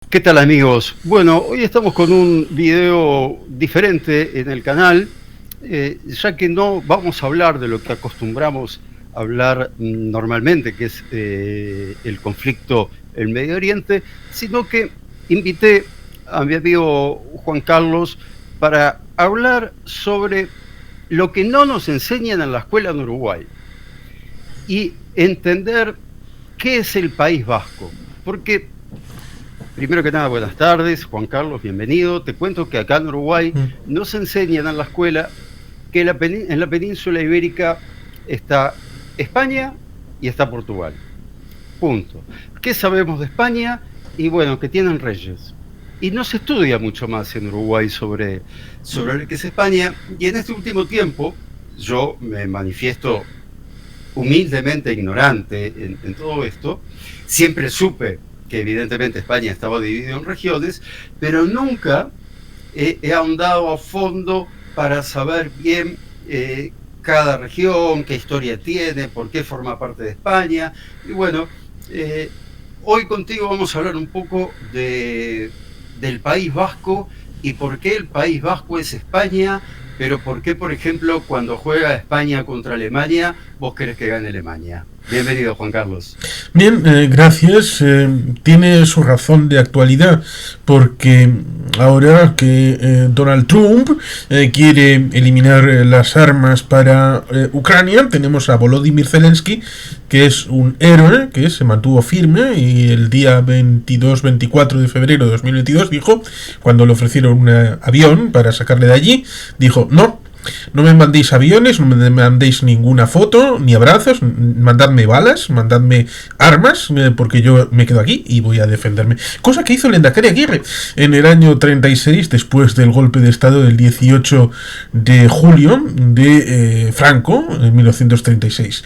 ¿Qué tal, amigos? Bueno, hoy estamos con un video diferente en el canal, ya que no vamos a hablar de lo que acostumbramos a hablar normalmente, que es el conflicto en Medio Oriente, sino que invité a mi amigo Juan Carlos para hablar sobre lo que no nos enseñan en la escuela en Uruguay y entender qué es el País Vasco. Porque, primero que nada, buenas tardes, Juan Carlos, bienvenido. Te cuento que acá en Uruguay nos enseñan en la escuela que en la península ibérica está España y está Portugal. Punto. ¿Qué sabemos de España? Y bueno, que tienen reyes. Y no se estudia mucho más en Uruguay sobre lo que es España. Y en este último tiempo, yo me manifiesto humildemente ignorante en todo esto. Siempre supe que evidentemente España estaba dividido en regiones, pero nunca he ahondado a fondo para saber bien cada región, qué historia tiene, por qué forma parte de España. Y bueno, hoy contigo vamos a hablar un poco del País Vasco y por qué el País Vasco es España, pero por qué, por ejemplo, cuando juega España contra Alemania, vos querés que gane Alemania. Bienvenido, Juan Carlos. Bien, gracias. Tiene su razón de actualidad, porque ahora que Donald Trump quiere eliminar las armas para Ucrania, tenemos a Volodymyr Zelensky, que es un héroe que se mantuvo firme y el día 22-24 de febrero de 2022 dijo, cuando le ofrecieron un avión para sacarle de allí, dijo, no me mandéis aviones, no me mandéis ninguna foto, ni abrazos, mandadme balas, mandadme armas, porque yo me quedo aquí y voy a defenderme. Cosa que hizo el Lehendakari Aguirre en el año 36, después del golpe de Estado del 18 de julio de Franco, en 1936.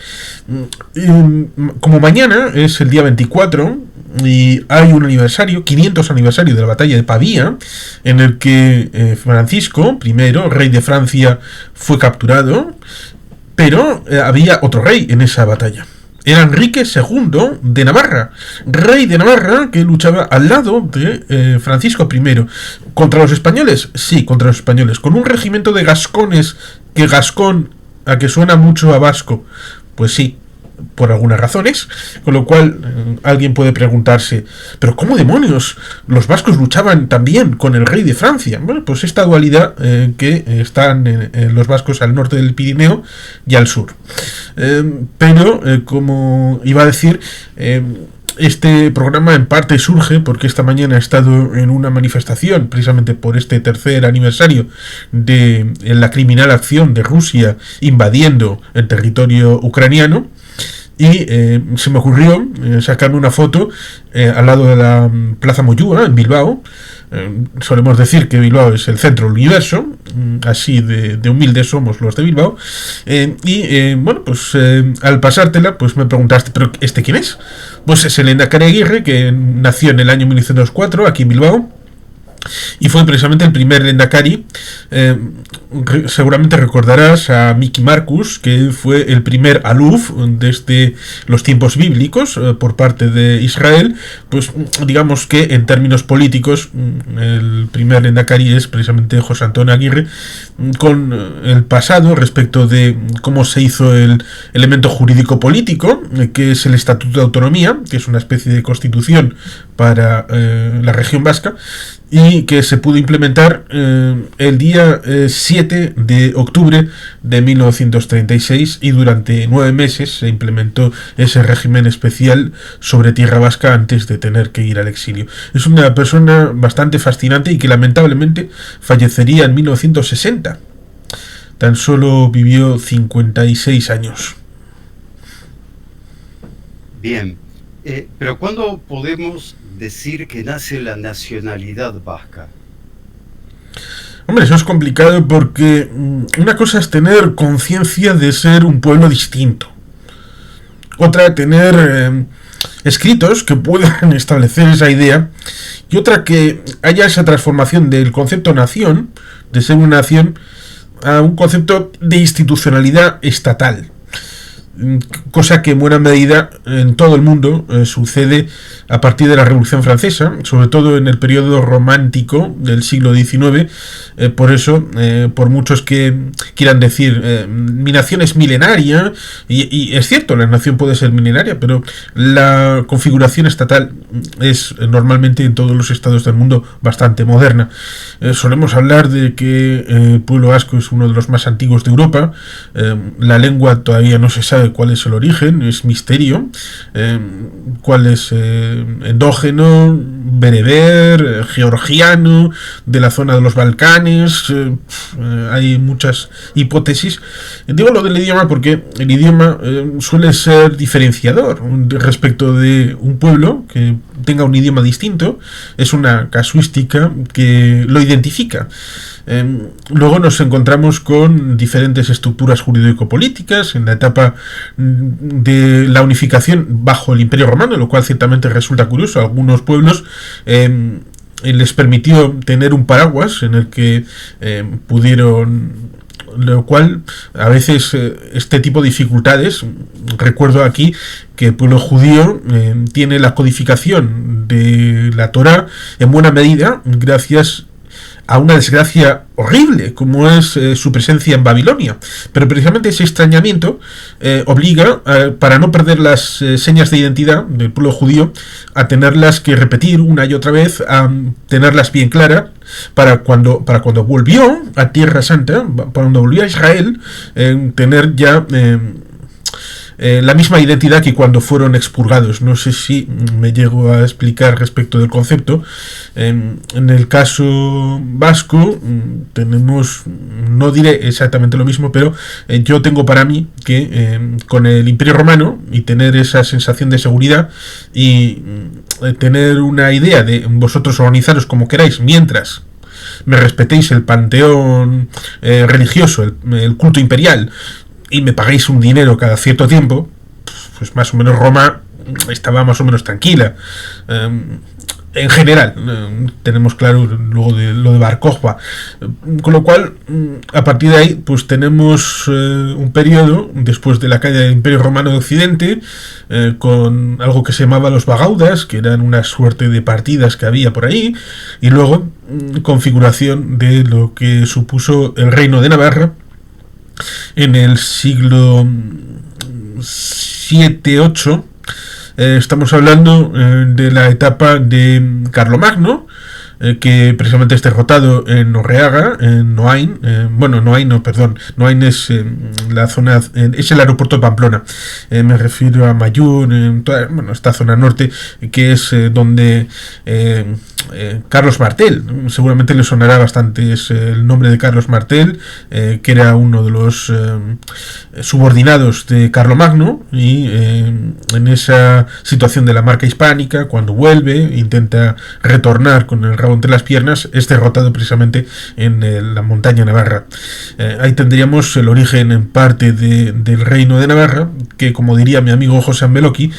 Como mañana es el día 24, y hay un aniversario, 500 aniversario de la batalla de Pavía, en el que Francisco I, rey de Francia, fue capturado, pero había otro rey en esa batalla. Era Enrique II de Navarra, rey de Navarra, que luchaba al lado de Francisco I. ¿Contra los españoles? Sí, contra los españoles, con un regimiento de gascones, que gascón, a que suena mucho a vasco, pues sí, por algunas razones, con lo cual alguien puede preguntarse, ¿pero cómo demonios los vascos luchaban también con el rey de Francia? Bueno, pues esta dualidad que están los vascos al norte del Pirineo y al sur. Pero, como iba a decir, este programa en parte surge porque esta mañana he estado en una manifestación precisamente por este tercer aniversario de la criminal acción de Rusia invadiendo el territorio ucraniano. Y se me ocurrió sacarme una foto al lado de la Plaza Moyúa, en Bilbao. Solemos decir que Bilbao es el centro del universo, así de humildes somos los de Bilbao. Bueno, pues al pasártela, pues me preguntaste, ¿pero este quién es? Pues es el Lehendakari Aguirre, que nació en el año 1904 aquí en Bilbao. Y fue precisamente el primer Lehendakari. Seguramente recordarás a Miki Markus, que fue el primer aluf desde los tiempos bíblicos por parte de Israel. Pues digamos que en términos políticos el primer Lehendakari es precisamente José Antonio Aguirre, con el pasado respecto de cómo se hizo el elemento jurídico político, que es el Estatuto de Autonomía, que es una especie de constitución para la región vasca, y que se pudo implementar el día 7 de octubre de 1936, y durante 9 meses se implementó ese régimen especial sobre tierra vasca antes de tener que ir al exilio. Es una persona bastante fascinante y que lamentablemente fallecería en 1960. Tan solo vivió 56 años. Bien, pero ¿cuándo podemos decir que nace la nacionalidad vasca? Hombre, eso es complicado porque una cosa es tener conciencia de ser un pueblo distinto. Otra, tener escritos que puedan establecer esa idea. Y otra, que haya esa transformación del concepto nación, de ser una nación, a un concepto de institucionalidad estatal. cosa que en buena medida en todo el mundo sucede a partir de la Revolución Francesa, sobre todo en el periodo romántico del siglo XIX. Por eso, por muchos que quieran decir mi nación es milenaria, y es cierto, la nación puede ser milenaria, pero la configuración estatal es normalmente en todos los estados del mundo bastante moderna. Solemos hablar de que el pueblo vasco es uno de los más antiguos de Europa. La lengua todavía no se sabe cuál es el origen, es misterio. Cuál es endógeno, bereber, georgiano, de la zona de los Balcanes. Hay muchas hipótesis. Digo lo del idioma porque el idioma suele ser diferenciador respecto de un pueblo que tenga un idioma distinto. Es una casuística que lo identifica. Luego nos encontramos con diferentes estructuras jurídico-políticas en la etapa de la unificación bajo el Imperio Romano, lo cual ciertamente resulta curioso. Algunos pueblos les permitió tener un paraguas en el que pudieron, lo cual a veces este tipo de dificultades, recuerdo aquí que el pueblo judío tiene la codificación de la Torá en buena medida gracias a una desgracia horrible como es su presencia en Babilonia, pero precisamente ese extrañamiento obliga, para no perder las señas de identidad del pueblo judío, a tenerlas que repetir una y otra vez, a tenerlas bien claras para cuando volvió a Tierra Santa, cuando volvió a Israel, tener ya la misma identidad que cuando fueron expurgados. No sé si me llego a explicar respecto del concepto. En el caso vasco tenemos, no diré exactamente lo mismo, pero yo tengo para mí que con el Imperio Romano y tener esa sensación de seguridad y tener una idea de vosotros organizaros como queráis mientras me respetéis el panteón religioso, el culto imperial, y me pagáis un dinero cada cierto tiempo, pues más o menos Roma estaba más o menos tranquila. En general, tenemos claro luego de lo de Bar Kokhba. Con lo cual, a partir de ahí, pues tenemos un periodo, después de la caída del Imperio Romano de Occidente, con algo que se llamaba los Bagaudas, que eran una suerte de partidas que había por ahí, y luego configuración de lo que supuso el Reino de Navarra en el siglo 7-8. Estamos hablando de la etapa de Carlomagno, que precisamente es derrotado en Orreaga, en Noain. Noain es la zona, es el aeropuerto de Pamplona. Me refiero a Mayún, esta zona norte, que es donde Carlos Martel, seguramente le sonará bastante, es el nombre de Carlos Martel, que era uno de los subordinados de Carlomagno, y en esa situación de la marca hispánica, cuando vuelve, intenta retornar con el rabo entre las piernas, es derrotado precisamente en la montaña navarra. Ahí tendríamos el origen en parte del reino de Navarra, que, como diría mi amigo José Ambeloki,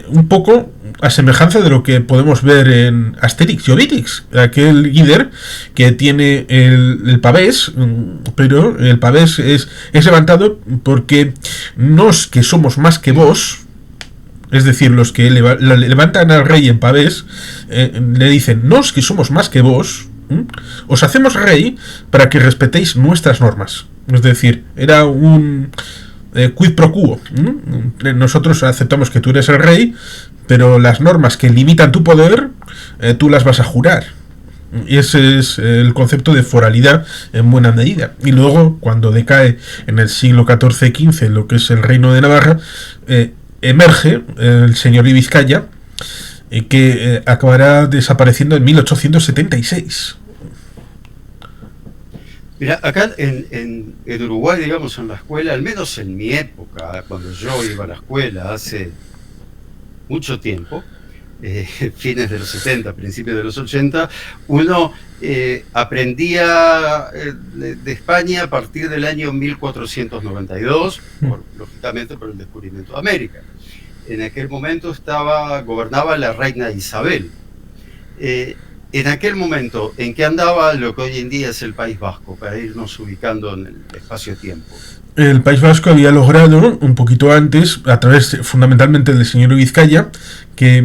un poco a semejanza de lo que podemos ver en Asterix y Obelix, aquel líder que tiene el pavés, pero el pavés es levantado porque nos que somos más que vos, es decir, los que levantan al rey en pavés, le dicen, nos que somos más que vos, os hacemos rey para que respetéis nuestras normas. Es decir, era un quid pro quo. Nosotros aceptamos que tú eres el rey, pero las normas que limitan tu poder, tú las vas a jurar. Y ese es el concepto de foralidad en buena medida. Y luego, cuando decae en el siglo XIV-XV lo que es el reino de Navarra, emerge el señor de Vizcaya, que acabará desapareciendo en 1876. Mira, acá en Uruguay, digamos, en la escuela, al menos en mi época, cuando yo iba a la escuela hace mucho tiempo, fines de los 70, principios de los 80, uno aprendía de España a partir del año 1492, lógicamente por el descubrimiento de América. En aquel momento gobernaba la reina Isabel. en aquel momento, ¿en qué andaba lo que hoy en día es el País Vasco, para irnos ubicando en el espacio-tiempo? El País Vasco había logrado, un poquito antes, a través fundamentalmente del señor Vizcaya, que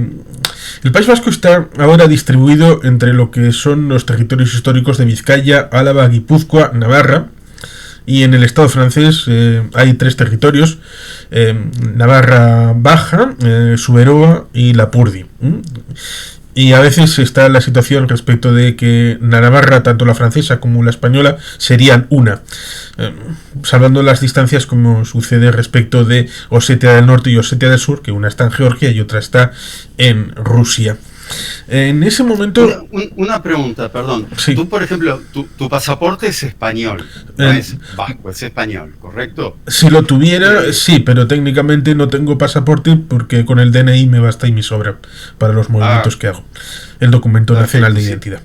el País Vasco está ahora distribuido entre lo que son los territorios históricos de Vizcaya, Álava, Guipúzcoa, Navarra, y en el Estado francés hay 3 territorios, Navarra Baja, Suberoa y Lapurdi. Y a veces está la situación respecto de que la Navarra, tanto la francesa como la española, serían una, salvando las distancias como sucede respecto de Osetia del Norte y Osetia del Sur, que una está en Georgia y otra está en Rusia. En ese momento... Una pregunta, perdón. Sí. Tú, por ejemplo, tu pasaporte es español, no es vasco, es español, ¿correcto? Si lo tuviera, sí, pero técnicamente no tengo pasaporte porque con el DNI me basta y me sobra para los movimientos que hago. El documento nacional de identidad.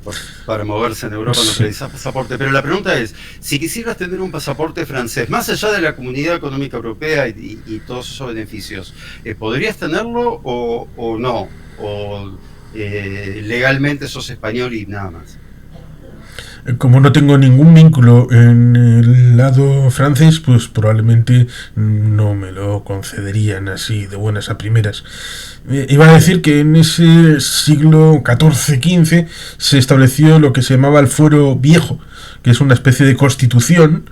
Para moverse en Europa no precisas pasaporte. Pero la pregunta es, si quisieras tener un pasaporte francés, más allá de la Comunidad Económica Europea y todos esos beneficios, ¿podrías tenerlo o no? ¿O legalmente sos español y nada más? Como no tengo ningún vínculo en el lado francés, pues probablemente no me lo concederían así de buenas a primeras. Iba a decir que en ese siglo XIV-XV se estableció lo que se llamaba el Fuero Viejo, que es una especie de constitución,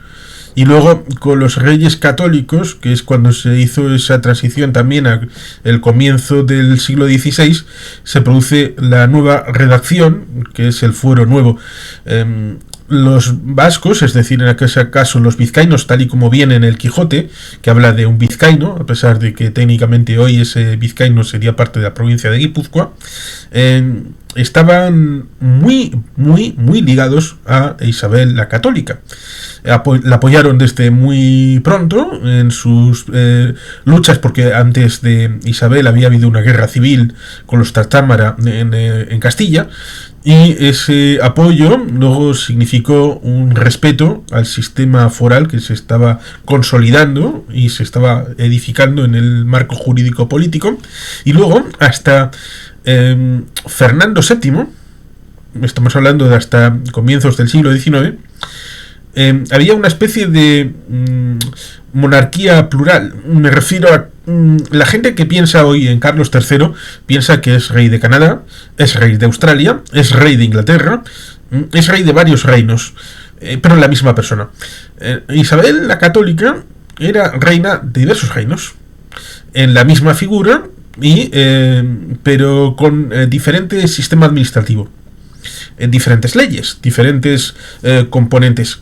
y luego con los reyes católicos, que es cuando se hizo esa transición también al comienzo del siglo XVI, se produce la nueva redacción, que es el Fuero Nuevo. Los vascos, es decir, en aquel caso los vizcaínos, tal y como viene en el Quijote, que habla de un vizcaíno, a pesar de que técnicamente hoy ese vizcaíno sería parte de la provincia de Guipúzcoa, estaban muy ligados a Isabel la Católica. La apoyaron desde muy pronto en sus luchas, porque antes de Isabel había habido una guerra civil con los Tartámara en Castilla, y ese apoyo luego significó un respeto al sistema foral que se estaba consolidando y se estaba edificando en el marco jurídico político, y luego hasta Fernando VII, estamos hablando de hasta comienzos del siglo XIX, había una especie de monarquía plural. Me refiero a la gente que piensa hoy en Carlos III, piensa que es rey de Canadá, es rey de Australia, es rey de Inglaterra, es rey de varios reinos, pero la misma persona. Isabel la Católica era reina de diversos reinos, en la misma figura, pero con diferente sistema administrativo, en diferentes leyes, diferentes componentes.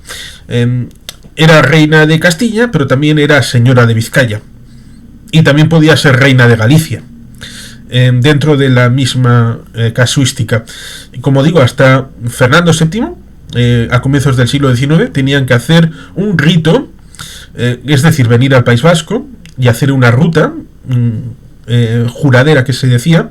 Era reina de Castilla, pero también era señora de Vizcaya, y también podía ser reina de Galicia, dentro de la misma casuística. Como digo, hasta Fernando VII, a comienzos del siglo XIX, tenían que hacer un rito, es decir, venir al País Vasco y hacer una ruta juradera, que se decía,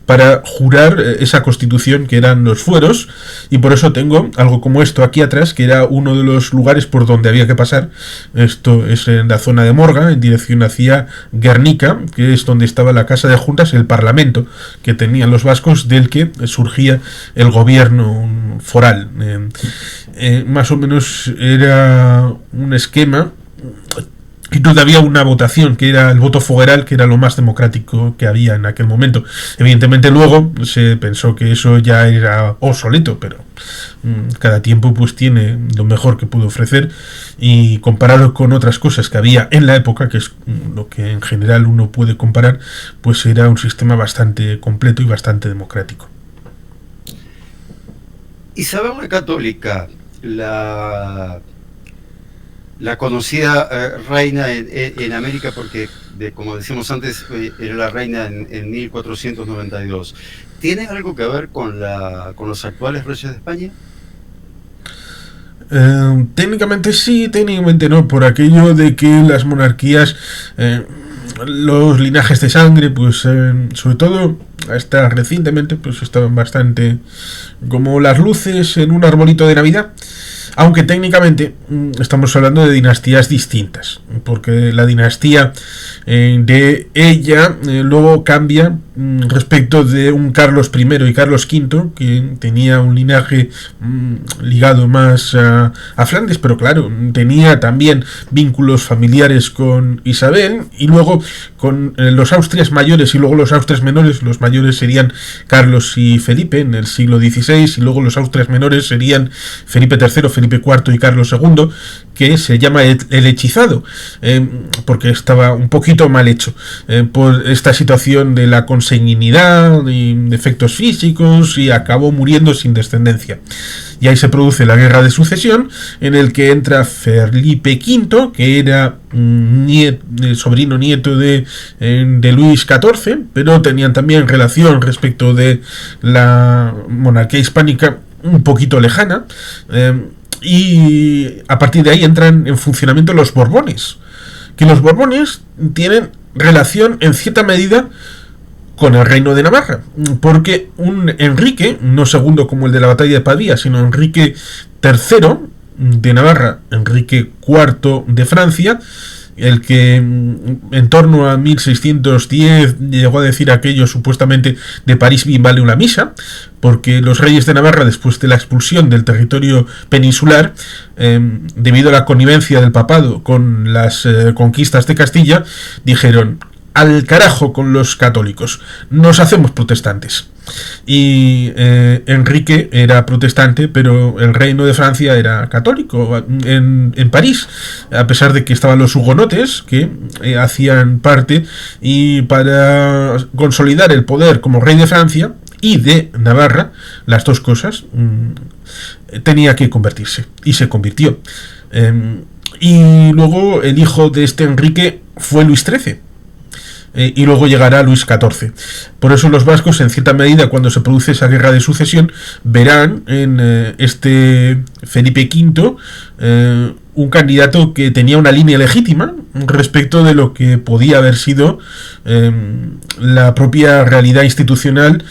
para jurar esa constitución que eran los fueros, y por eso tengo algo como esto aquí atrás, que era uno de los lugares por donde había que pasar. Esto es en la zona de Morga, en dirección hacia Guernica, que es donde estaba la Casa de Juntas, el Parlamento que tenían los vascos, del que surgía el gobierno foral. Más o menos era un esquema. Y todavía una votación, que era el voto fogueral, que era lo más democrático que había en aquel momento. Evidentemente luego se pensó que eso ya era obsoleto, pero cada tiempo pues tiene lo mejor que puede ofrecer, y comparado con otras cosas que había en la época, que es lo que en general uno puede comparar, pues era un sistema bastante completo y bastante democrático. Isabel la Católica, la conocida reina en América, porque como decimos antes, era la reina en 1492. ¿Tiene algo que ver con los actuales reyes de España? Técnicamente sí, técnicamente no, por aquello de que las monarquías, los linajes de sangre, pues sobre todo hasta recientemente, pues estaban bastante como las luces en un arbolito de Navidad. aunque técnicamente estamos hablando de dinastías distintas, porque la dinastía de ella luego cambia respecto de un Carlos I y Carlos V, que tenía un linaje ligado más a Flandes, pero claro, tenía también vínculos familiares con Isabel, y luego con los Austrias mayores y luego los Austrias menores. Los mayores serían Carlos y Felipe en el siglo XVI, y luego los Austrias menores serían Felipe III, Felipe IV y Carlos II, que se llama el hechizado, porque estaba un poquito mal hecho por esta situación de la consanguinidad y defectos físicos, y acabó muriendo sin descendencia. Y ahí se produce la guerra de sucesión, en el que entra Felipe V, que era sobrino nieto de Luis XIV, pero tenían también relación respecto de la monarquía hispánica un poquito lejana, y a partir de ahí entran en funcionamiento los Borbones, que los Borbones tienen relación en cierta medida con el reino de Navarra, porque un Enrique, no segundo como el de la batalla de Pavía, sino Enrique III de Navarra, Enrique IV de Francia, el que en torno a 1610 llegó a decir aquello supuestamente de París bien vale una misa, porque los reyes de Navarra, después de la expulsión del territorio peninsular, debido a la connivencia del papado con las conquistas de Castilla, dijeron: al carajo con los católicos, nos hacemos protestantes. Y Enrique era protestante, pero el reino de Francia era católico en París, a pesar de que estaban los hugonotes que hacían parte, y para consolidar el poder como rey de Francia y de Navarra, las dos cosas, tenía que convertirse, y se convirtió. Y luego el hijo de este Enrique fue Luis XIII, y luego llegará Luis XIV. Por eso los vascos, en cierta medida, cuando se produce esa guerra de sucesión, verán en este Felipe V un candidato que tenía una línea legítima respecto de lo que podía haber sido la propia realidad institucional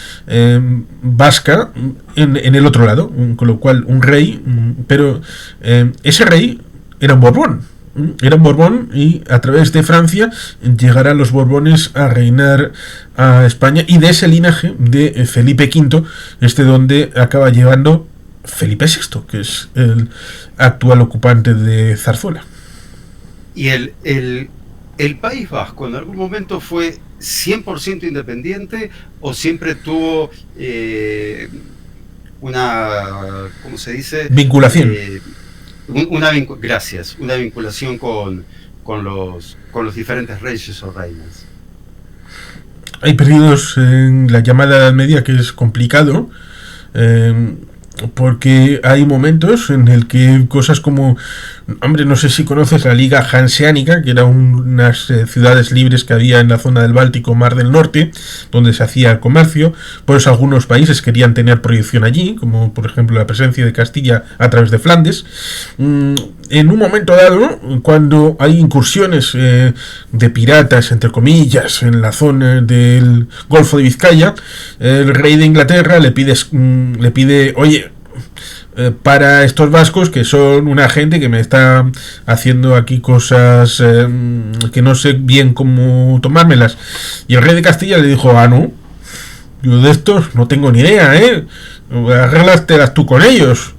vasca en el otro lado, con lo cual un rey, pero ese rey era un Borbón. Era un Borbón, y a través de Francia llegarán los Borbones a reinar a España, y de ese linaje de Felipe V donde acaba llegando Felipe VI, que es el actual ocupante de Zarzuela. ¿Y el País Vasco en algún momento fue 100% independiente o siempre tuvo una, ¿cómo se dice? Vinculación. Una vinculación con los diferentes reyes o reinas. Hay periodos en la llamada Edad Media que es complicado, porque hay momentos en el que cosas como, hombre, no sé si conoces la Liga Hanseática, que eran unas ciudades libres que había en la zona del Báltico, Mar del Norte, donde se hacía el comercio. Por eso algunos países querían tener proyección allí, como por ejemplo la presencia de Castilla a través de Flandes. En un momento dado, cuando hay incursiones de piratas, entre comillas, en la zona del Golfo de Vizcaya, el rey de Inglaterra le pide, oye, para estos vascos, que son una gente que me está haciendo aquí cosas que no sé bien cómo tomármelas. Y el rey de Castilla le dijo: ah, no, yo de estos no tengo ni idea, arréglatelas tú con ellos.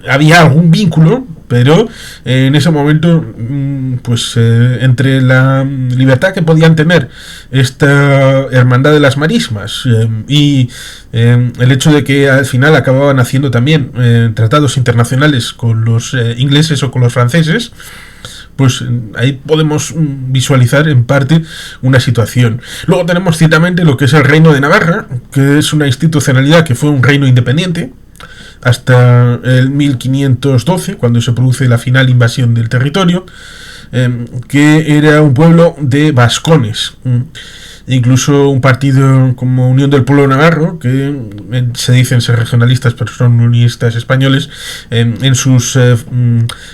Había algún vínculo, pero en ese momento, pues entre la libertad que podían tener esta hermandad de las marismas y el hecho de que al final acababan haciendo también tratados internacionales con los ingleses o con los franceses, pues ahí podemos visualizar en parte una situación. Luego tenemos ciertamente lo que es el Reino de Navarra, que es una institucionalidad que fue un reino independiente hasta el 1512, cuando se produce la final invasión del territorio, que era un pueblo de vascones. Incluso un partido como Unión del Pueblo Navarro, que se dicen ser regionalistas pero son unionistas españoles, en sus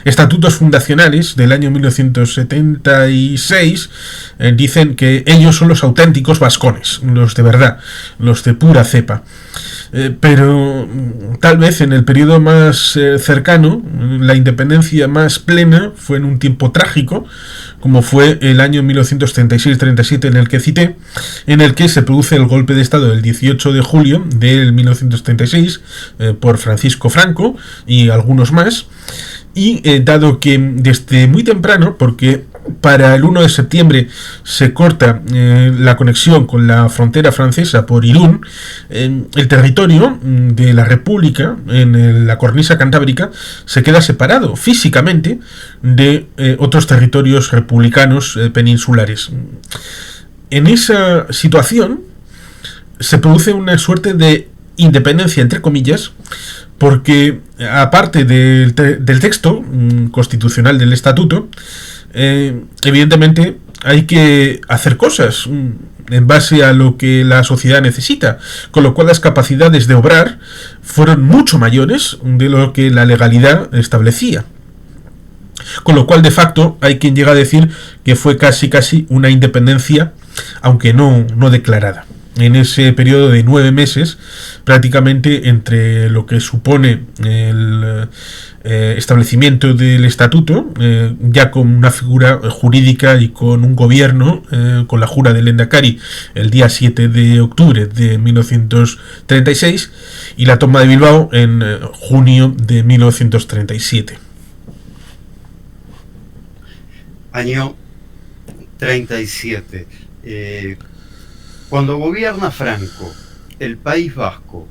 estatutos fundacionales del año 1976 dicen que ellos son los auténticos vascones, los de verdad, los de pura cepa. pero tal vez en el periodo más cercano, la independencia más plena fue en un tiempo trágico, como fue el año 1936-37 en el que cité, en el que se produce el golpe de Estado del 18 de julio de 1936 por Francisco Franco y algunos más. Y dado que desde muy temprano, porque para el 1 de septiembre se corta la conexión con la frontera francesa por Irún, el territorio de la República en la cornisa cantábrica se queda separado físicamente de otros territorios republicanos peninsulares. En esa situación se produce una suerte de independencia, entre comillas, porque aparte del texto constitucional del estatuto, evidentemente hay que hacer cosas en base a lo que la sociedad necesita, con lo cual las capacidades de obrar fueron mucho mayores de lo que la legalidad establecía. Con lo cual, de facto, hay quien llega a decir que fue casi una independencia, aunque no declarada. En ese periodo de 9 meses, prácticamente entre lo que supone el establecimiento del estatuto, ya con una figura jurídica y con un gobierno, con la jura del Lehendakari el día 7 de octubre de 1936 y la toma de Bilbao en junio de 1937. Año 37. Cuando gobierna Franco, el País Vasco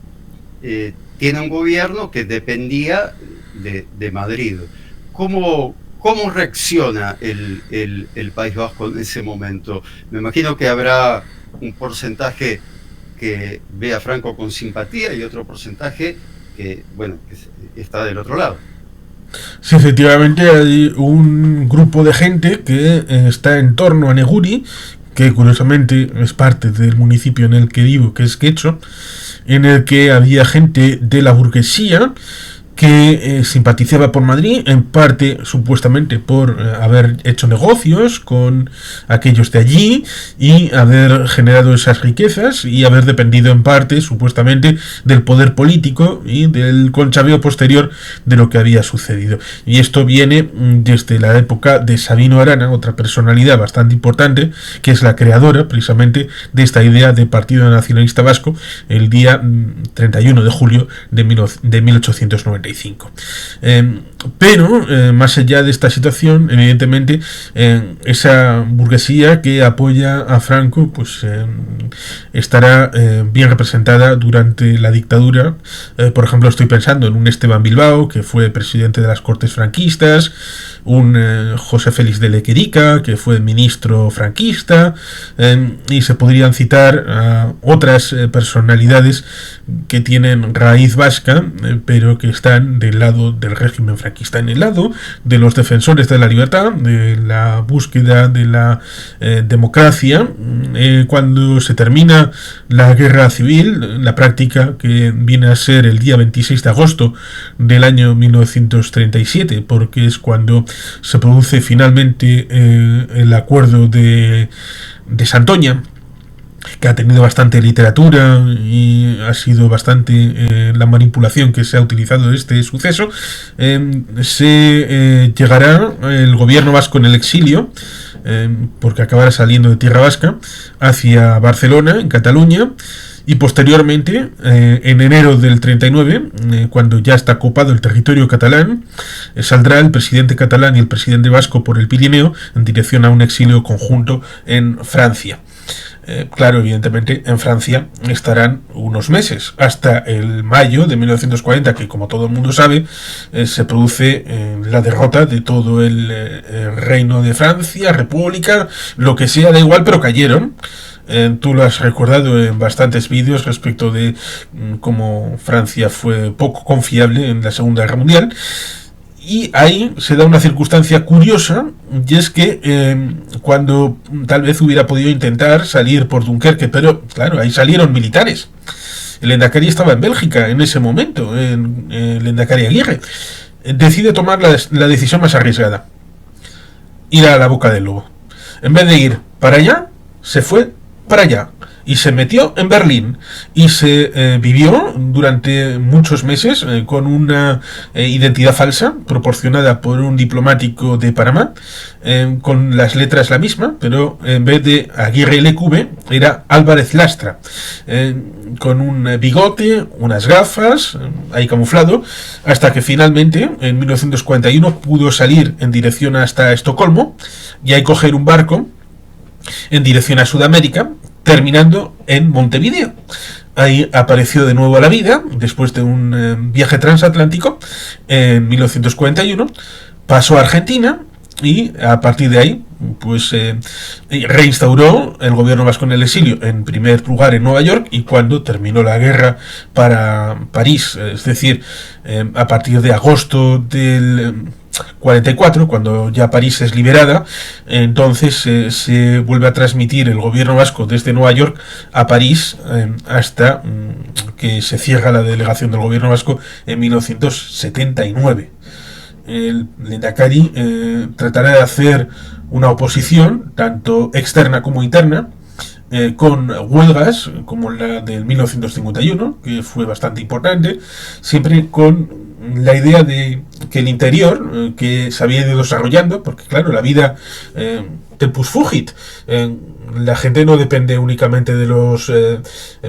tiene un gobierno que dependía de Madrid. ¿Cómo reacciona el País Vasco en ese momento? Me imagino que habrá un porcentaje que ve a Franco con simpatía y otro porcentaje que está del otro lado. Sí, efectivamente hay un grupo de gente que está en torno a Neguri, que curiosamente es parte del municipio en el que vivo, que es Quecho, en el que había gente de la burguesía que simpatizaba por Madrid, en parte supuestamente por haber hecho negocios con aquellos de allí y haber generado esas riquezas y haber dependido en parte supuestamente del poder político y del conchaveo posterior de lo que había sucedido. Y esto viene desde la época de Sabino Arana, otra personalidad bastante importante, que es la creadora precisamente de esta idea de Partido Nacionalista Vasco el día 31 de julio de 1890. Pero más allá de esta situación, evidentemente esa burguesía que apoya a Franco pues estará bien representada durante la dictadura. Por ejemplo, estoy pensando en un Esteban Bilbao, que fue presidente de las Cortes franquistas, un José Félix de Lequerica, que fue ministro franquista, y se podrían citar a otras personalidades que tienen raíz vasca, pero que están del lado del régimen franquista, en el lado de los defensores de la libertad, de la búsqueda de la democracia. Cuando se termina la guerra civil, la práctica que viene a ser el día 26 de agosto del año 1937, porque es cuando se produce finalmente el acuerdo de Santoña, que ha tenido bastante literatura y ha sido bastante la manipulación que se ha utilizado de este suceso. Se llegará el gobierno vasco en el exilio, porque acabará saliendo de tierra vasca, hacia Barcelona, en Cataluña, y posteriormente, en enero del 39, cuando ya está copado el territorio catalán, saldrá el presidente catalán y el presidente vasco por el Pirineo en dirección a un exilio conjunto en Francia. Claro, evidentemente en Francia estarán unos meses, hasta el mayo de 1940, que como todo el mundo sabe, se produce la derrota de todo el reino de Francia, república, lo que sea, da igual, pero cayeron. Tú lo has recordado en bastantes vídeos respecto de cómo Francia fue poco confiable en la Segunda Guerra Mundial. Y ahí se da una circunstancia curiosa, y es que cuando tal vez hubiera podido intentar salir por Dunkerque, pero claro, ahí salieron militares. El Lehendakari estaba en Bélgica en ese momento, el Lehendakari Aguirre. Decide tomar la decisión más arriesgada: ir a la boca del lobo. En vez de ir para allá, se fue para allá. y se metió en Berlín y se vivió durante muchos meses con una identidad falsa proporcionada por un diplomático de Panamá, con las letras la misma, pero en vez de Aguirre LQB era Álvarez Lastra, con un bigote, unas gafas, ahí camuflado, hasta que finalmente en 1941 pudo salir en dirección hasta Estocolmo y ahí coger un barco en dirección a Sudamérica, terminando en Montevideo. Ahí apareció de nuevo a la vida después de un viaje transatlántico en 1941, pasó a Argentina y a partir de ahí pues reinstauró el gobierno vasco en el exilio, en primer lugar en Nueva York, y cuando terminó la guerra para París, es decir, a partir de agosto del 44, cuando ya París es liberada, entonces se vuelve a transmitir el gobierno vasco desde Nueva York a París, hasta que se cierra la delegación del gobierno vasco en 1979. El Lehendakari tratará de hacer una oposición, tanto externa como interna, con huelgas como la del 1951, que fue bastante importante, siempre con la idea de que el interior, que se había ido desarrollando, porque claro, la vida tempus fugit, la gente no depende únicamente de los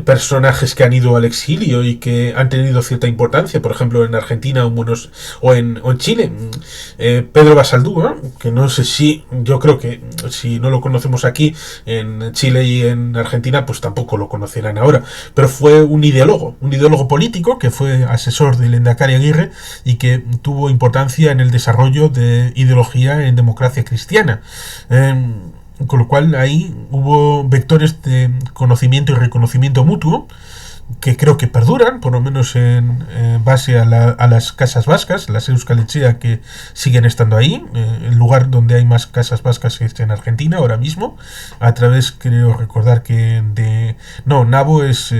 personajes que han ido al exilio y que han tenido cierta importancia, por ejemplo en Argentina o en Chile. Pedro Basaldúa, que no sé si, yo creo que si no lo conocemos aquí en Chile y en Argentina, pues tampoco lo conocerán ahora, pero fue un ideólogo político que fue asesor del Lehendakari Aguirre y que tuvo importancia en el desarrollo de ideología en democracia cristiana. Con lo cual ahí hubo vectores de conocimiento y reconocimiento mutuo que creo que perduran, por lo menos en base a las casas vascas, las Euskal Etxea, que siguen estando ahí, el lugar donde hay más casas vascas es en Argentina ahora mismo, a través, creo recordar que Nabo es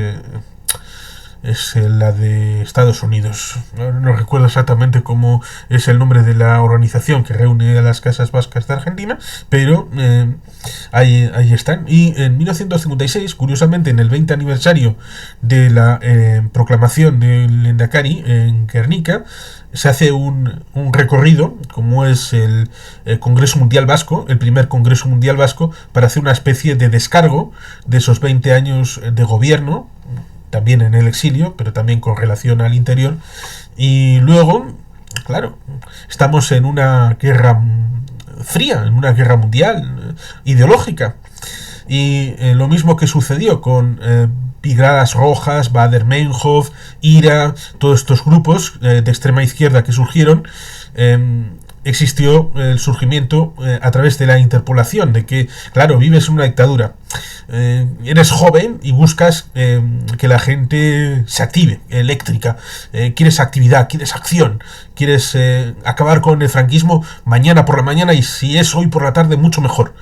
la de Estados Unidos. No recuerdo exactamente cómo es el nombre de la organización que reúne a las casas vascas de Argentina, pero ahí están. Y en 1956, curiosamente, en el 20 aniversario de la proclamación del Lehendakari en Guernica, se hace un recorrido, como es el Congreso Mundial Vasco, el primer Congreso Mundial Vasco, para hacer una especie de descargo de esos 20 años de gobierno, también en el exilio, pero también con relación al interior. Y luego, claro, estamos en una guerra fría, en una guerra mundial ideológica. Y lo mismo que sucedió con Brigadas Rojas, Baader-Meinhof, IRA, todos estos grupos de extrema izquierda que surgieron, existió el surgimiento a través de la interpolación, de que, claro, vives en una dictadura, eres joven y buscas que la gente se active, eléctrica, quieres actividad, quieres acción, quieres acabar con el franquismo mañana por la mañana y si es hoy por la tarde mucho mejor.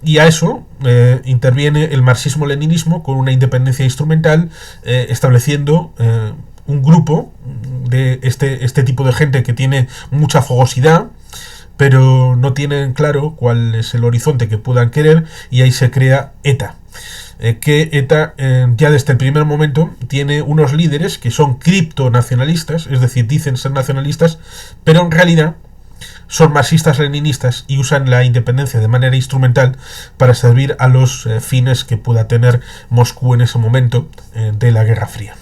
Y a eso interviene el marxismo-leninismo con una independencia instrumental, estableciendo un grupo de este tipo de gente que tiene mucha fogosidad, pero no tienen claro cuál es el horizonte que puedan querer, y ahí se crea ETA. Que ETA ya desde el primer momento tiene unos líderes que son criptonacionalistas, es decir, dicen ser nacionalistas, pero en realidad son marxistas-leninistas y usan la independencia de manera instrumental para servir a los fines que pueda tener Moscú en ese momento de la Guerra Fría.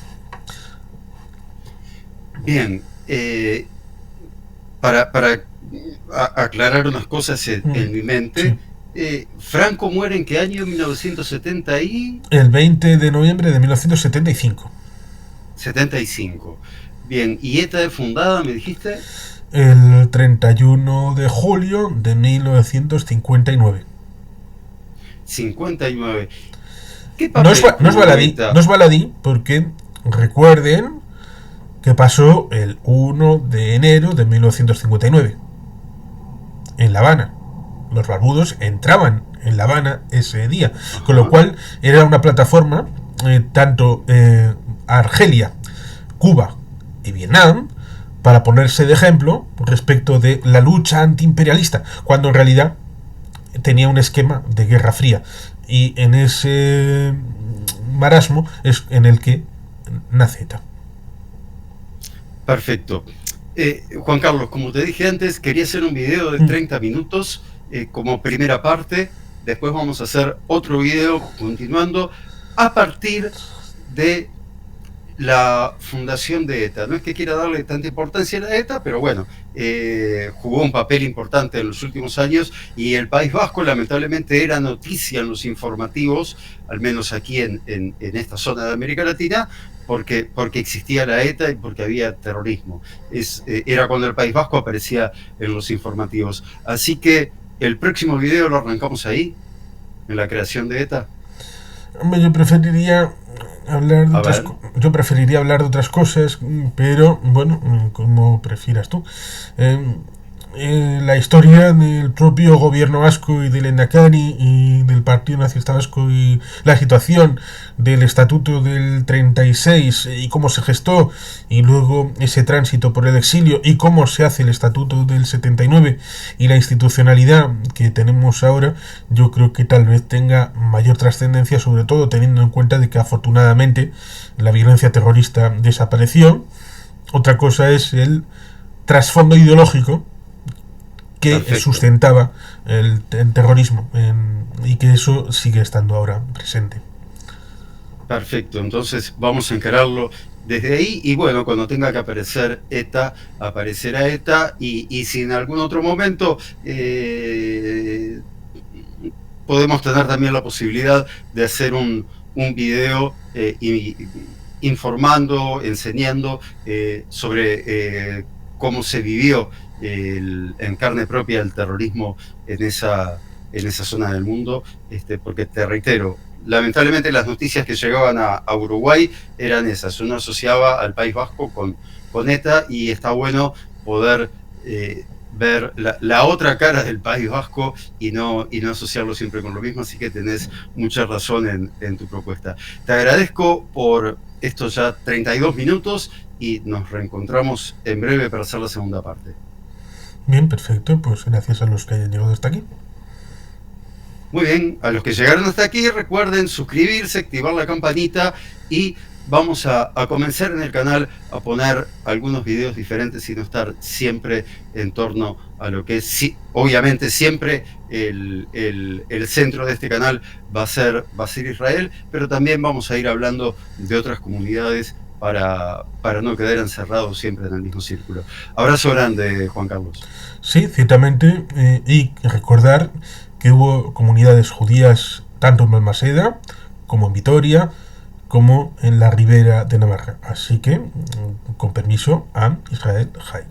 Bien, para aclarar unas cosas en mi mente, sí. ¿Franco muere en qué año? ¿1970 y...? El 20 de noviembre de 1975. 75. Bien, ¿y ETA es fundada, me dijiste? El 31 de julio de 1959. 59. ¿Qué papel no es baladí, porque recuerden que pasó el 1 de enero de 1959 en La Habana. Los barbudos entraban en La Habana ese día. Ajá. Con lo cual era una plataforma, tanto Argelia, Cuba y Vietnam, para ponerse de ejemplo respecto de la lucha antiimperialista, cuando en realidad tenía un esquema de Guerra Fría. y en ese marasmo es en el que nace ETA. Perfecto. Juan Carlos, como te dije antes, quería hacer un video de 30 minutos como primera parte. Después vamos a hacer otro video continuando a partir de la fundación de ETA. No es que quiera darle tanta importancia a la ETA, pero bueno, jugó un papel importante en los últimos años, y el País Vasco lamentablemente era noticia en los informativos, al menos aquí en esta zona de América Latina, porque existía la ETA y porque había terrorismo. Era cuando el País Vasco aparecía en los informativos. Así que el próximo video lo arrancamos ahí, en la creación de ETA. Yo preferiría hablar de otras cosas, pero bueno, como prefieras tú. La historia del propio gobierno vasco y del Lehendakari y del Partido Nacionalista Vasco, y la situación del Estatuto del 36 y cómo se gestó, y luego ese tránsito por el exilio y cómo se hace el Estatuto del 79 y la institucionalidad que tenemos ahora, yo creo que tal vez tenga mayor trascendencia, sobre todo teniendo en cuenta de que afortunadamente la violencia terrorista desapareció. Otra cosa es el trasfondo ideológico que Perfecto. Sustentaba el terrorismo, y que eso sigue estando ahora presente. Perfecto, entonces vamos a encararlo desde ahí, y bueno, cuando tenga que aparecer ETA, aparecerá ETA, y si en algún otro momento podemos tener también la posibilidad de hacer un video informando, enseñando sobre cómo se vivió en carne propia el terrorismo en esa zona del mundo, porque te reitero, lamentablemente las noticias que llegaban a Uruguay eran esas. Uno asociaba al País Vasco con ETA, y está bueno poder ver la otra cara del País Vasco y no asociarlo siempre con lo mismo. Así que tenés mucha razón en tu propuesta. Te agradezco por estos ya 32 minutos y nos reencontramos en breve para hacer la segunda parte. Bien, perfecto, pues gracias a los que hayan llegado hasta aquí. Muy bien, a los que llegaron hasta aquí, recuerden suscribirse, activar la campanita, y vamos a comenzar en el canal a poner algunos videos diferentes y no estar siempre en torno a lo que es, obviamente siempre el centro de este canal va a ser Israel, pero también vamos a ir hablando de otras comunidades para no quedar encerrados siempre en el mismo círculo. Abrazo grande, Juan Carlos. Sí, ciertamente, y recordar que hubo comunidades judías tanto en Balmaseda como en Vitoria, como en la Ribera de Navarra. Así que, con permiso, a Israel Jai.